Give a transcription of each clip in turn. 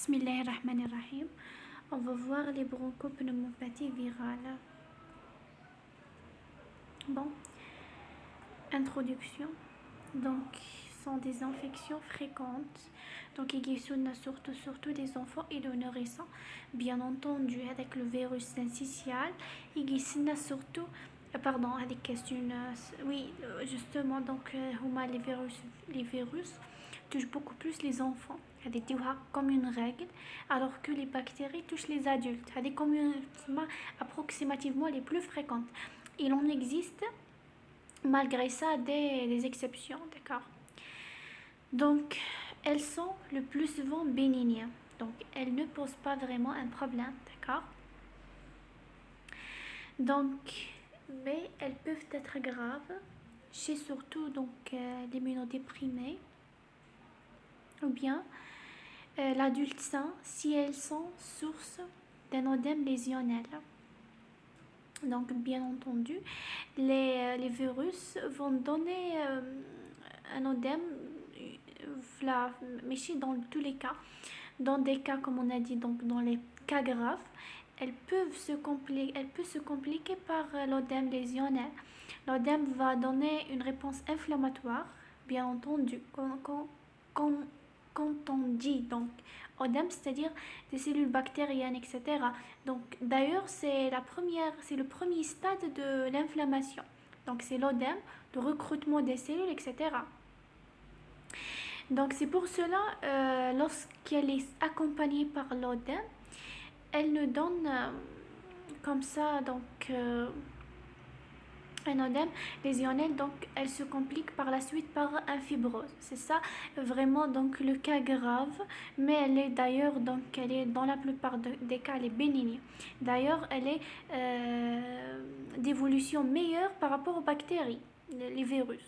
Bismillahirrahmanirrahim. On va voir les bronchopneumopathies virales. Bon, introduction. Donc, sont des infections fréquentes. Donc, il y a surtout des enfants et des nourrissons. Bien entendu, avec le virus syncytial, il y a surtout pardon, avec question, oui, justement, donc, les virus touchent beaucoup plus les enfants. C'est comme une règle, alors que les bactéries touchent les adultes. C'est approximativement les plus fréquentes. Il en existe, malgré ça, des exceptions, d'accord. Donc, elles sont le plus souvent bénignes. Donc, elles ne posent pas vraiment un problème, d'accord. Donc, mais elles peuvent être graves chez surtout donc l'immunodéprimé ou bien l'adulte sain si elles sont source d'un œdème lésionnel. Donc bien entendu, les virus vont donner un œdème, mais dans tous les cas, dans des cas comme on a dit, donc dans les cas graves, elle peut se compliquer par l'œdème lésionnel. L'œdème va donner une réponse inflammatoire, bien entendu. Quand on dit donc œdème, c'est-à-dire des cellules bactériennes, etc. Donc d'ailleurs, c'est le premier stade de l'inflammation. Donc c'est l'œdème, le recrutement des cellules, etc. Donc c'est pour cela, lorsqu'elle est accompagnée par l'œdème, elle nous donne comme ça donc un œdème lésionnel, donc elle se complique par la suite par un fibrose. C'est ça vraiment donc le cas grave, mais elle est d'ailleurs donc elle est dans la plupart des cas elle est bénigne. D'ailleurs elle est d'évolution meilleure par rapport aux bactéries, les virus.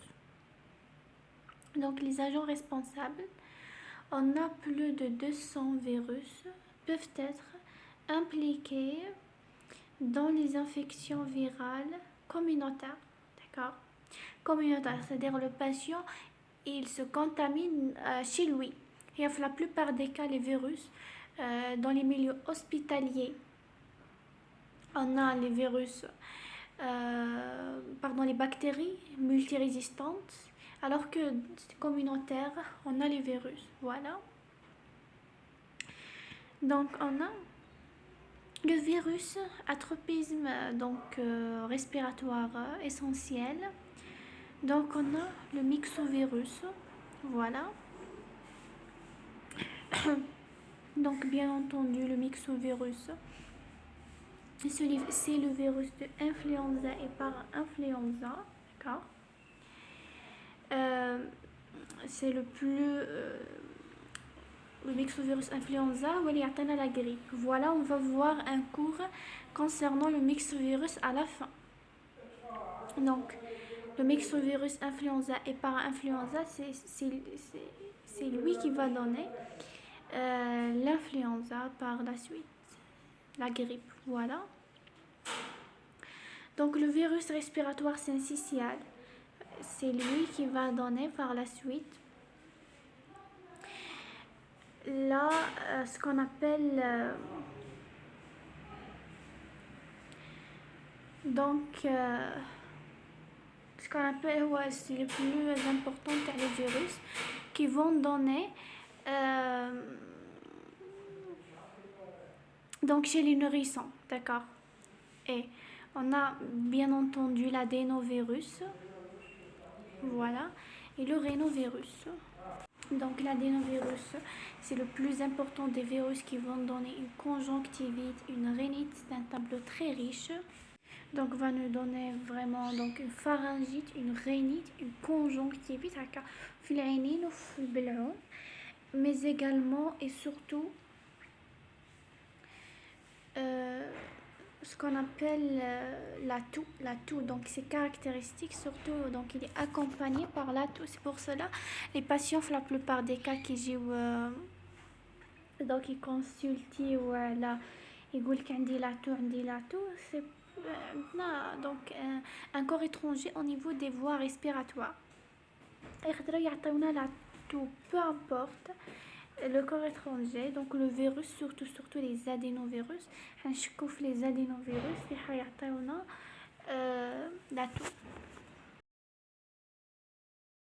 Donc les agents responsables, on a plus de 200 virus peuvent être impliqués dans les infections virales communautaires, d'accord. Communautaire, c'est-à-dire le patient, il se contamine chez lui. Et la plupart des cas, les virus, dans les milieux hospitaliers, on a les virus, les bactéries multirésistantes, alors que communautaire, on a les virus, voilà. Donc on a le virus à tropisme donc respiratoire essentiel. Donc on a le myxovirus, voilà. Donc bien entendu le myxovirus, c'est le virus de influenza et para-influenza, d'accord. C'est le myxovirus influenza ou il y a la grippe. Voilà, on va voir un cours concernant le myxovirus à la fin. Donc le myxovirus influenza et para-influenza, c'est lui qui va donner l'influenza par la suite, la grippe, voilà. Donc le virus respiratoire syncytial, c'est lui qui va donner par la suite là ce qu'on appelle ce qu'on appelle, c'est le plus important les virus qui vont donner donc chez les nourrissons, d'accord. Et on a bien entendu l'adénovirus, voilà, et le rhinovirus. Donc l'adénovirus, c'est le plus important des virus qui vont donner une conjonctivite, une rhinite, c'est un tableau très riche. Donc va nous donner vraiment donc une pharyngite, une rhinite, une conjonctivite, mais également et surtout ce qu'on appelle la toux. Donc c'est caractéristique surtout, donc il est accompagné par la toux. C'est pour cela les patients, la plupart des cas qui jouent donc ils consultent là ils disent qu'il la toux, c'est donc un corps étranger au niveau des voies respiratoires. Et la toux, peu importe le corps étranger, donc le virus, surtout les adénovirus. هنشكو في les adénovirus اللي حيعطيونا la toux.